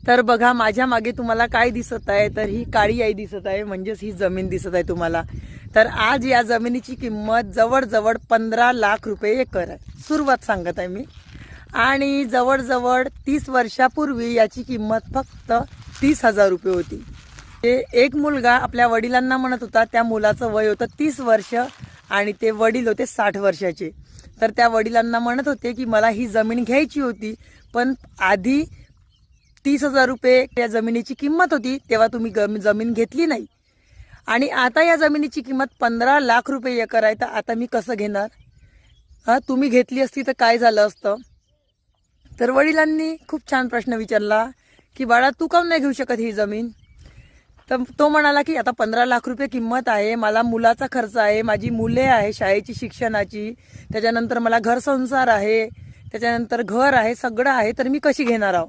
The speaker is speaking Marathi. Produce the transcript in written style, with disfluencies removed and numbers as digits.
तर बघा माझ्या मागे तुम्हाला काय दिसत आहे, तर ही काळी आई दिसत आहे, म्हणजेच ही जमीन दिसत आहे तुम्हाला. तर आज या जमिनीची किंमत जवळजवळ 15 लाख रुपये एकर आहे, सुरुवात सांगत आहे मी. आणि जवळजवळ 30 वर्षापूर्वी याची किंमत फक्त 30,000 रुपये होती. एक मुलगा आपल्या वडिलांना म्हणत होता, त्या मुलाचं वय होतं 30 वर्ष आणि ते वडील होते 60 वर्षाचे. तर त्या वडिलांना म्हणत होते की मला ही जमीन घ्यायची होती, पण आधी 30,000 रुपये या जमिनीची किंमत होती, तेव्हा तुम्ही जमीन घेतली नाही. आणि आता या जमिनीची किंमत 15 लाख रुपये एकर आहे, तर आता मी कसं घेणार? तुम्ही घेतली असती तर काय झालं असतं? तर वडिलांनी खूप छान प्रश्न विचारला की बाळा तू काऊन नाही घेऊ शकत ही जमीन? तर तो म्हणाला की आता 15 लाख रुपये किंमत आहे, मला मुलाचा खर्च आहे, माझी मुले आहे शाळेची शिक्षणाची, त्याच्यानंतर मला घर संसार आहे, त्याच्यानंतर घर आहे, सगळं आहे, तर मी कशी घेणार आहो?